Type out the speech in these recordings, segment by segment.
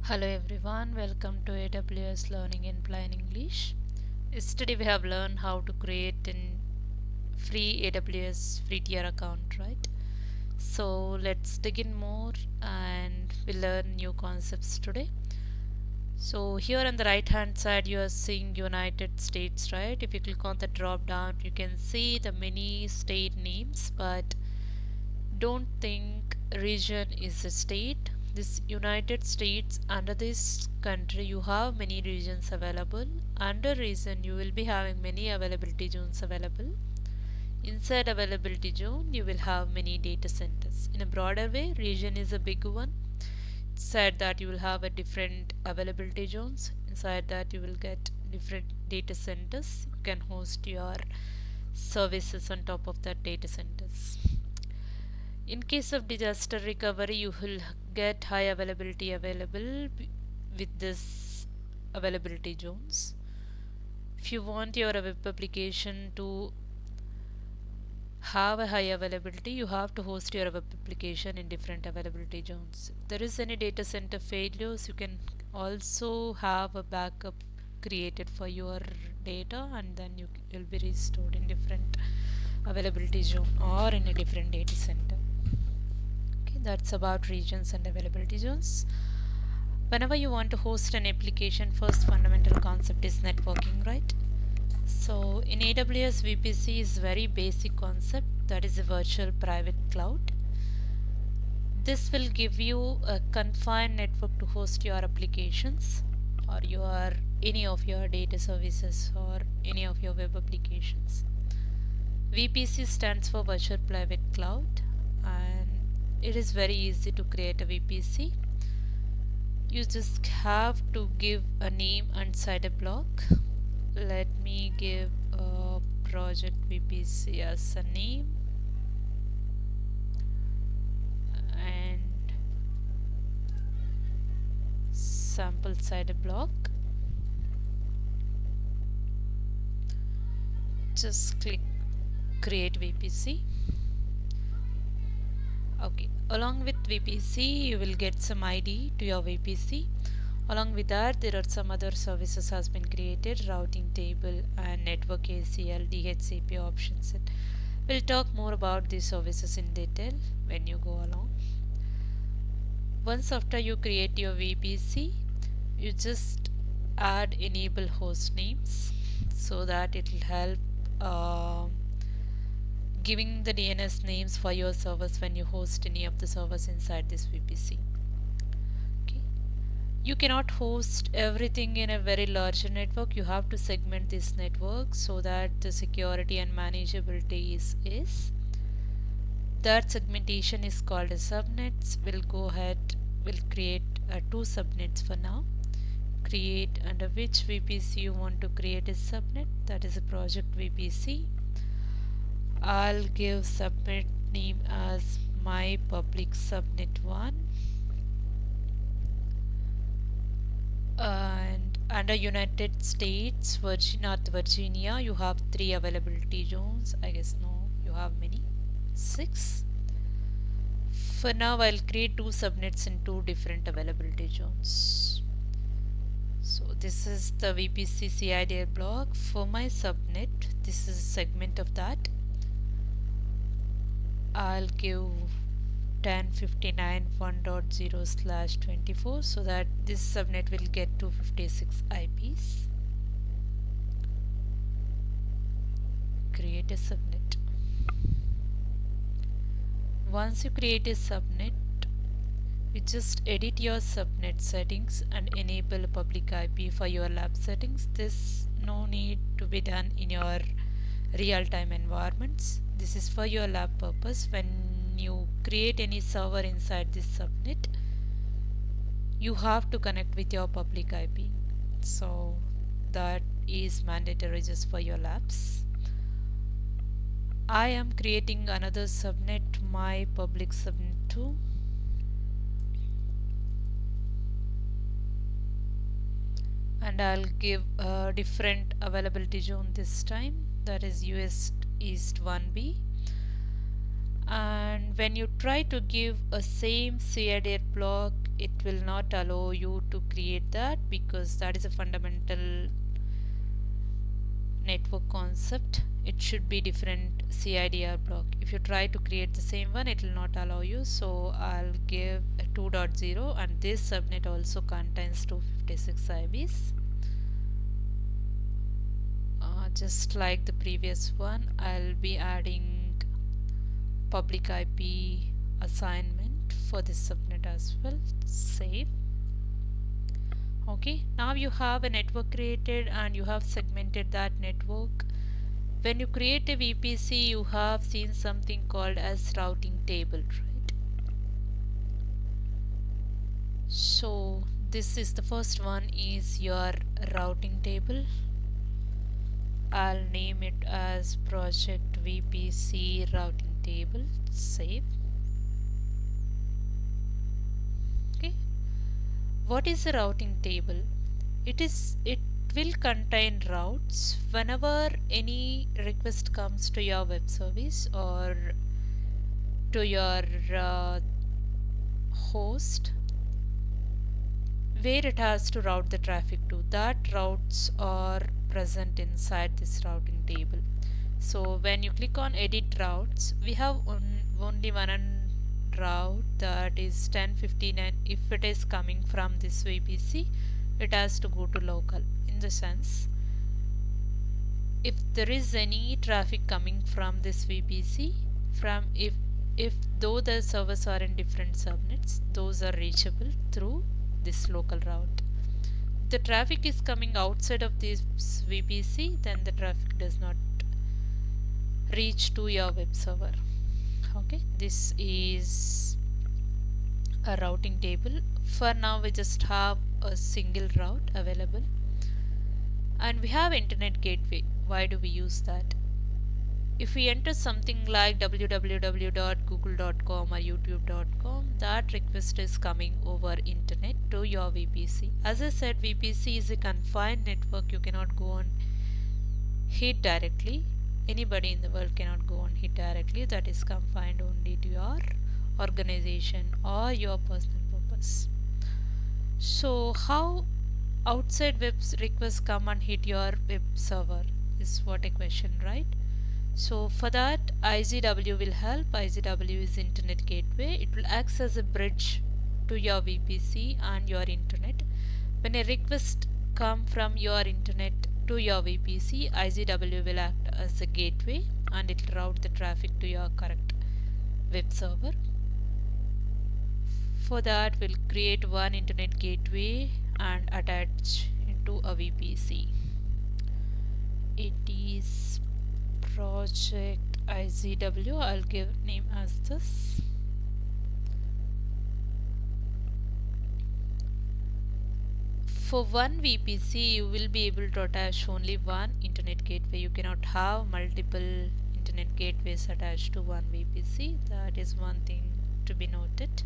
Hello everyone, welcome to AWS Learning in Plain English. Yesterday we have learned how to create a free AWS free tier account, right? So let's dig in more and we learn new concepts today. So here on the right hand side you are seeing United States, right? If you click on the drop down you can see the many state names, but don't think region is a state. This United States, under this country you have many regions available. Under region you will be having many availability zones available. Inside availability zone you will have many data centers. In a broader way, region is a big one. Inside that you will have a different availability zones. Inside that you will get different data centers. You can host your services on top of that data centers. In case of disaster recovery, you will get high availability available with this availability zones. If you want your web application to have a high availability, you have to host your web application in different availability zones. If there is any data center failures, you can also have a backup created for your data, and then you will be restored in different availability zone or in a different data center. Okay, that's about regions and availability zones. Whenever you want to host an application, first fundamental concept is networking, right? So in AWS VPC is very basic concept, that is a virtual private cloud. This will give you a confined network to host your applications or your any of your data services or any of your web applications. VPC stands for virtual private cloud, and it is very easy to create a VPC. You just have to give a name inside a block. Let me give a project VPC as a name, and sample side a block. Just click create VPC. Okay, along with VPC you will get some ID to your VPC. Along with that, there are some other services has been created, routing table and network ACL, DHCP options. We'll talk more about these services in detail when you go along. Once after you create your VPC, you just add enable host names so that it will help giving the DNS names for your servers when you host any of the servers inside this VPC. Okay. You cannot host everything in a very large network. You have to segment this network so that the security and manageability is. That segmentation is called as subnets. We'll go ahead, we'll create two subnets for now. Create under which VPC you want to create a subnet, that is a project VPC. I'll give subnet name as my public subnet 1, and under United States, North Virginia, you have 3 availability zones. I guess no, you have many, 6. For now I'll create 2 subnets in 2 different availability zones. So this is the VPC CIDR block for my subnet. This is a segment of that. I'll give 1059.1.0/24 so that this subnet will get 256 IPs. Create a subnet. Once you create a subnet, you just edit your subnet settings and enable a public IP for your lab settings. This no need to be done in your real-time environments. This is for your lab purpose. When you create any server inside this subnet, you have to connect with your public IP. So that is mandatory just for your labs. I am creating another subnet, my public subnet 2. And I'll give a different availability zone this time, that is US East 1B. And when you try to give a same CIDR block it will not allow you to create that, because that is a fundamental network concept. It should be different CIDR block. If you try to create the same one, it will not allow you. So I'll give a 2.0, and this subnet also contains 256 IBs. Just like the previous one, I'll be adding public IP assignment for this subnet as well. Save. Okay, now you have a network created and you have segmented that network. When you create a VPC, you have seen something called as routing table, right? So this is the first one, is your routing table. I'll name it as project VPC routing table. Save. Okay, what is a routing table? It will contain routes. Whenever any request comes to your web service or to your host, where it has to route the traffic to, that routes are present inside this routing table. So when you click on edit routes, we have only one route, that is 1059. If it is coming from this VPC, it has to go to local. In the sense, if there is any traffic coming from this VPC, from if though the servers are in different subnets, those are reachable through this local route. If the traffic is coming outside of this VPC, then the traffic does not reach to your web server. Okay, this is a routing table. For now we just have a single route available, and we have internet gateway. Why do we use that? If we enter something like www.google.com or youtube.com, that request is coming over internet to your VPC. As I said, VPC is a confined network. You cannot go on hit directly. Anybody in the world cannot go on hit directly. That is confined only to your organization or your personal purpose. So how outside web requests come and hit your web server is what a question, right? So for that, IGW will help. IGW is Internet Gateway. It will act as a bridge to your VPC and your internet. When a request come from your internet to your VPC, IGW will act as a gateway and it will route the traffic to your correct web server. For that, we'll create one internet gateway and attach into a VPC. It is project IGW. I'll give name as this. For one VPC, you will be able to attach only one internet gateway. You cannot have multiple internet gateways attached to one VPC. That is one thing to be noted.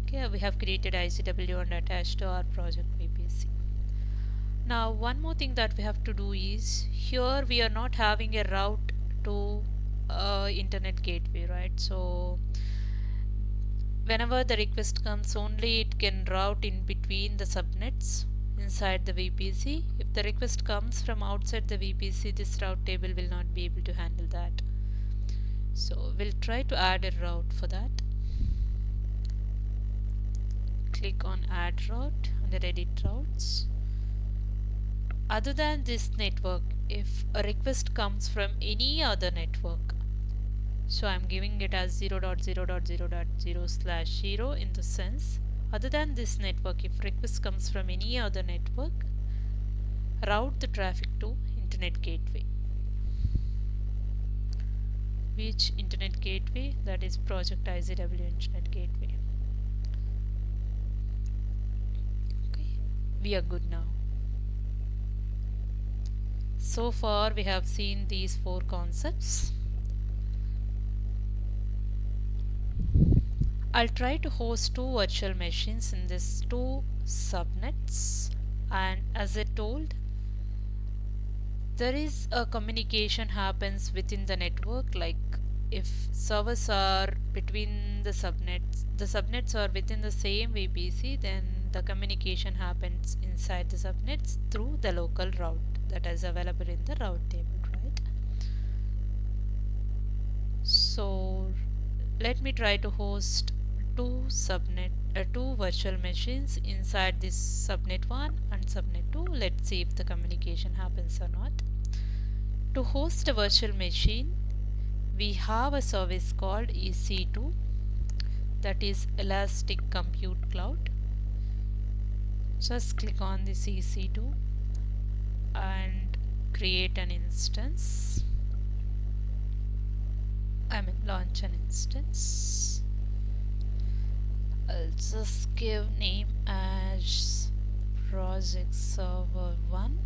Okay, we have created IGW and attached to our project VPC. Now one more thing that we have to do is, here we are not having a route to internet gateway, right? So whenever the request comes, only it can route in between the subnets inside the VPC. If the request comes from outside the VPC, this route table will not be able to handle that. So we'll try to add a route for that. Click on add route under edit routes. Other than this network, if a request comes from any other network, so I'm giving it as 0.0.0.0/0 in the sense, other than this network, if request comes from any other network, route the traffic to internet gateway. Which internet gateway? That is project IGW internet gateway. Okay, we are good now. So far we have seen these four concepts. I'll try to host two virtual machines in these two subnets, and as I told, there is a communication happens within the network, like if servers are between the subnets are within the same VPC, then the communication happens inside the subnets through the local route that is available in the route table, right? So let me try to host two virtual machines inside this subnet 1 and subnet 2. Let's see if the communication happens or not. To host a virtual machine, we have a service called EC2, that is Elastic Compute Cloud. Just click on this EC2 and create an instance. Launch an instance. I'll just give name as project server 1,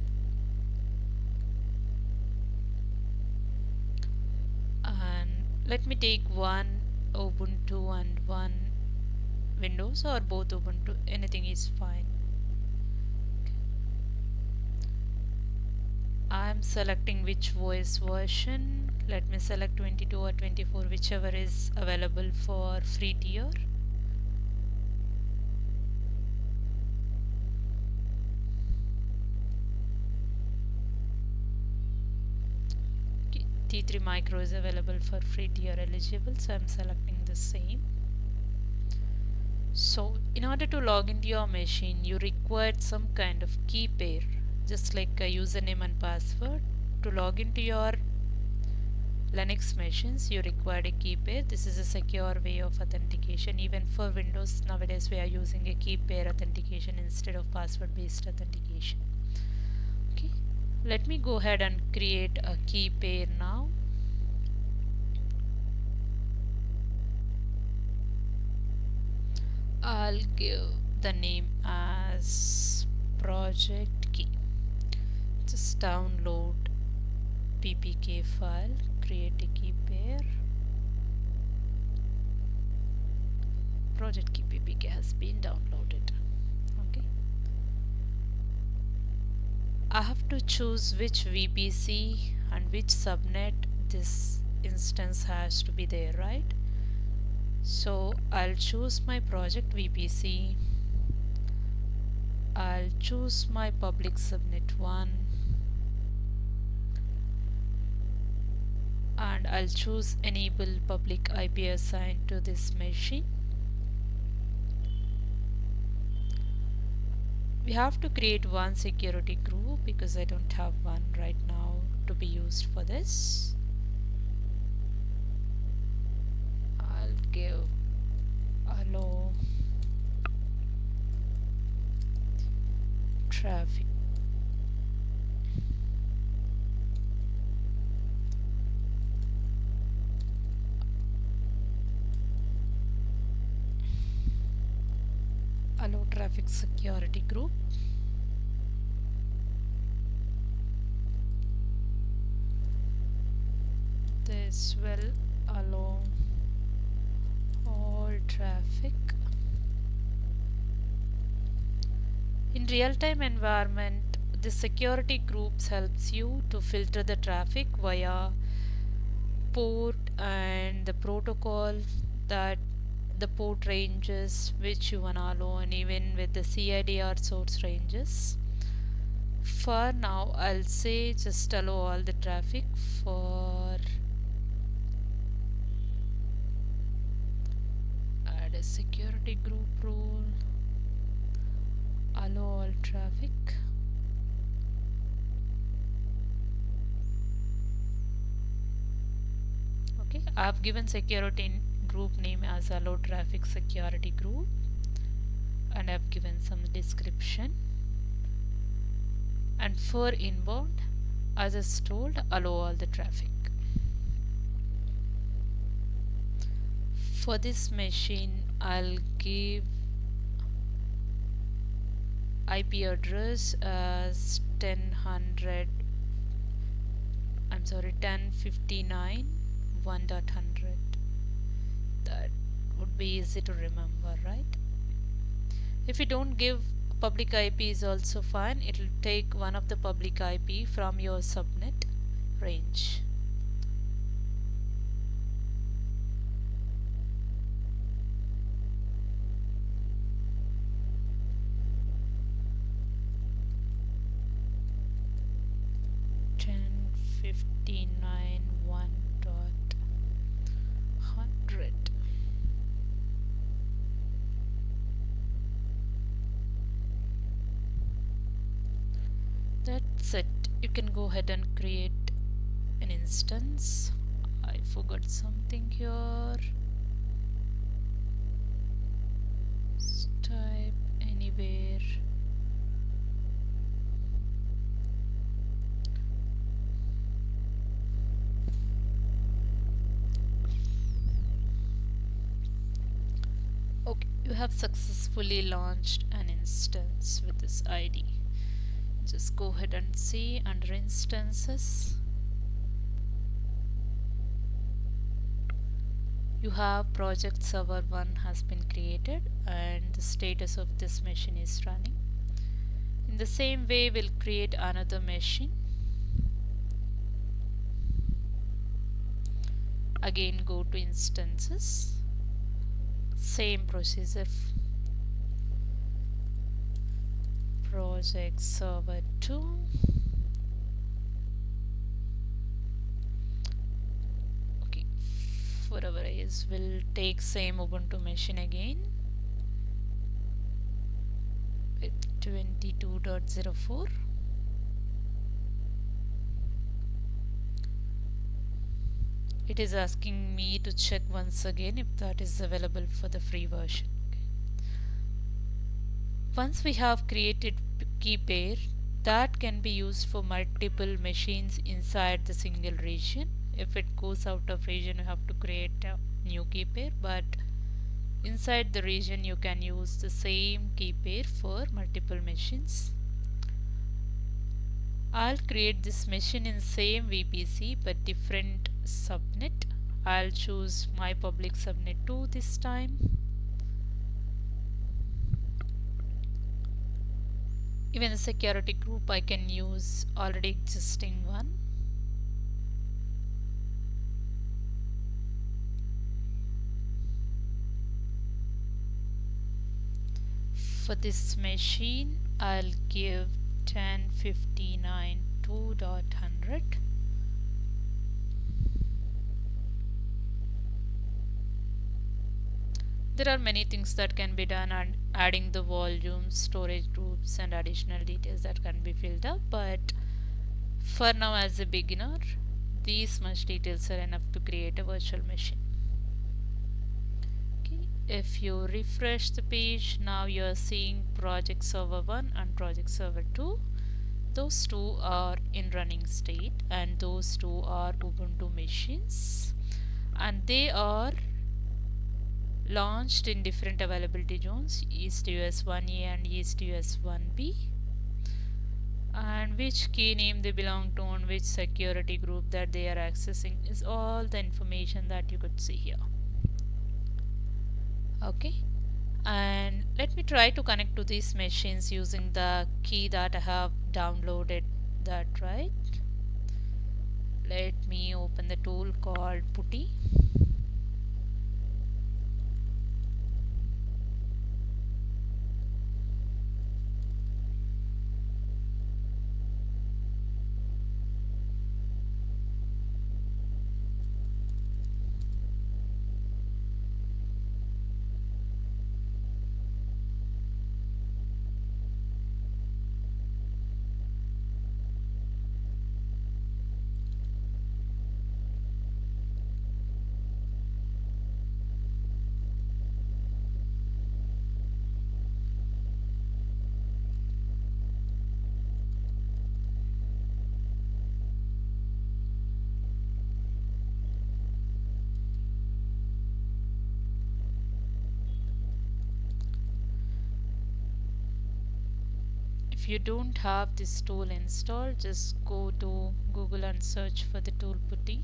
and let me take one Ubuntu and one Windows, or both Ubuntu, anything is fine. I'm selecting which OS version. Let me select 22 or 24, whichever is available for free tier. T3 micro is available for free tier eligible, so I'm selecting the same. So in order to log into your machine, you required some kind of key pair, just like a username and password. To log into your Linux machines, you required a key pair. This is a secure way of authentication. Even for Windows, nowadays we are using a key pair authentication instead of password based authentication. Okay, let me go ahead and create a key pair now. I'll give the name as project key. Just download ppk file, create a key pair. Project key ppk has been downloaded. Okay, I have to choose which VPC and which subnet this instance has to be there, right? So I'll choose my project VPC. I'll choose my public subnet 1, and I'll choose enable public IP assigned to this machine. We have to create one security group because I don't have one right now to be used for this. I'll give allow traffic. Allow traffic security group. This will allow all traffic. In real-time environment, the security groups helps you to filter the traffic via port and the protocol, that the port ranges which you wanna allow, and even with the CIDR source ranges. For now, I'll say just allow all the traffic. For add a security group rule, allow all traffic. Okay, I've given security group name as allow traffic security group, and I've given some description. And for inbound, as I told, allow all the traffic. For this machine, I'll give IP address as 1059 1.100. That would be easy to remember, right? If you don't give public IP is also fine. It will take one of the public IP from your subnet range. 10.59.1.100. That's it. You can go ahead and create an instance. I forgot something here. Just type anywhere. Okay, you have successfully launched an instance with this ID. Just go ahead and see under instances. You have project server 1 has been created and the status of this machine is running. In the same way, we'll create another machine. Again, go to instances. Same procedure. Project server 2. Okay, for our eyes, we'll take same Ubuntu machine again with 22.04. It is asking me to check once again if that is available for the free version. Okay. Once we have created key pair, that can be used for multiple machines inside the single region. If it goes out of region, you have to create a new key pair, but inside the region you can use the same key pair for multiple machines. I'll create this machine in same VPC but different subnet. I'll choose my public subnet 2 this time. Even the security group I can use already existing one. For this machine I'll give 10.59.2.100. There are many things that can be done, and adding the volumes, storage groups and additional details that can be filled up, but for now as a beginner these much details are enough to create a virtual machine. Okay. If you refresh the page, now you are seeing project server 1 and project server 2. Those two are in running state and those two are Ubuntu machines, and they are launched in different availability zones, East US 1A and East US 1B, and which key name they belong to and which security group that they are accessing is all the information that you could see here. Okay, and let me try to connect to these machines using the key that I have downloaded that, right? Let me open the tool called Putty. If you don't have this tool installed, just go to Google and search for the tool Putty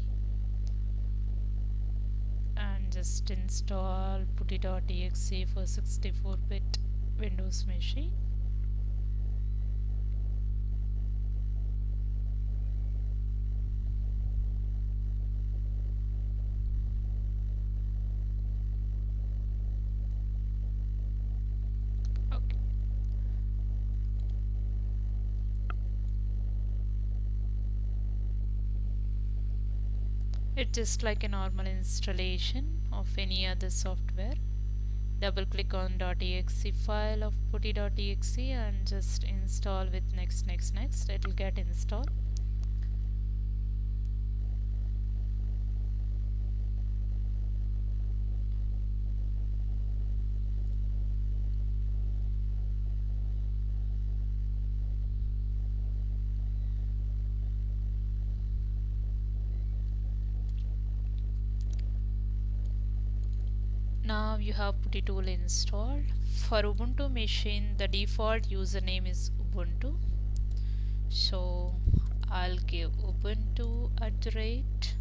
and just install putty.exe for 64-bit Windows machine. Okay. It's just like a normal installation of any other software. Double click on .exe file of putty.exe and just install with next. It will get installed. Now you have Putty tool installed. For Ubuntu machine, the default username is Ubuntu. So I'll give Ubuntu @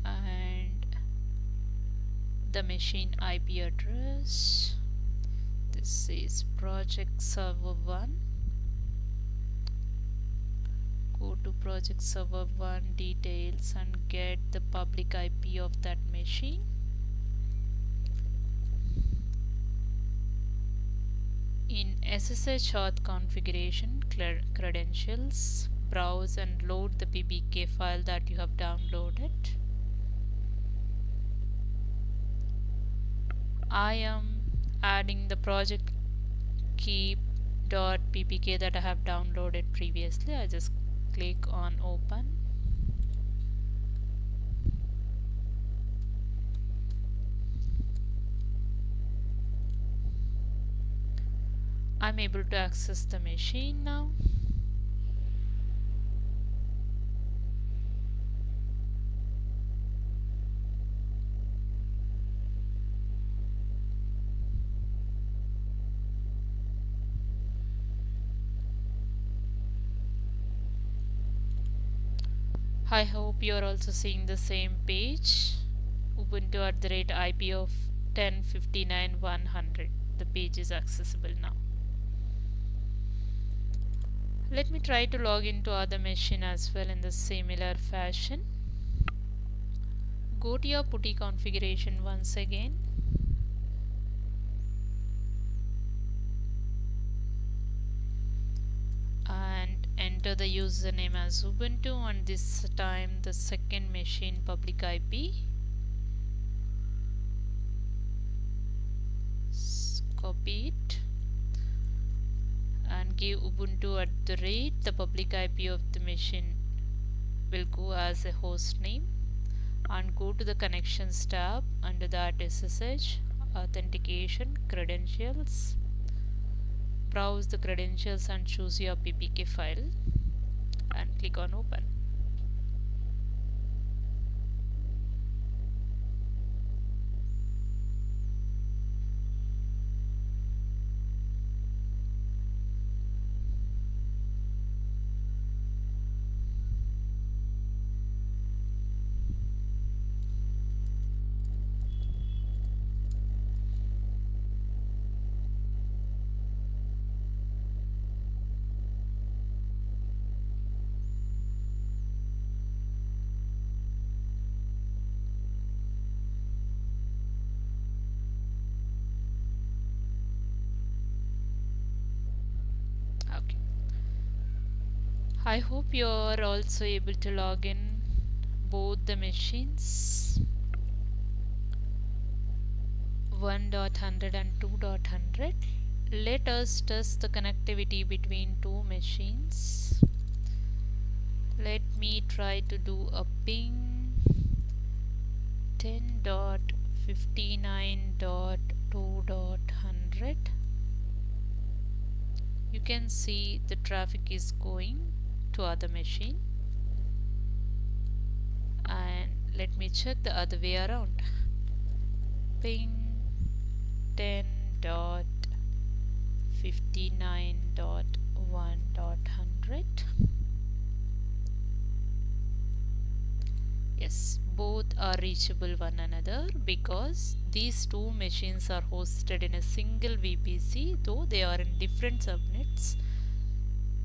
and the machine IP address. This is project server 1. Go to project server 1 details and get the public IP of that machine. In SSH auth configuration credentials, browse and load the PPK file that you have downloaded. I am adding the project key.ppk that I have downloaded previously. I just click on open. I'm able to access the machine now. I hope you're also seeing the same page. Ubuntu @IP of 10.59.100. The page is accessible now. Let me try to log into other machine as well in the similar fashion. Go to your Putty configuration once again. And enter the username as Ubuntu, and this time the second machine public IP. Copy it and give Ubuntu @ the public IP of the machine will go as a host name, and go to the connections tab. Under that, SSH authentication credentials. Browse the credentials and choose your PPK file and click on open. Okay. I hope you are also able to log in both the machines 1.100 and 2.100. Let us test the connectivity between two machines. Let me try to do a ping 10.59.2.100. You can see the traffic is going to other machine, and let me check the other way around. Ping 10.59.1.100. Yes, both are reachable one another because these two machines are hosted in a single VPC, though they are in different subnets.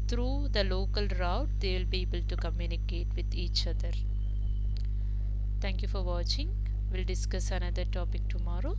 Through the local route, they will be able to communicate with each other. Thank you for watching. We'll discuss another topic tomorrow.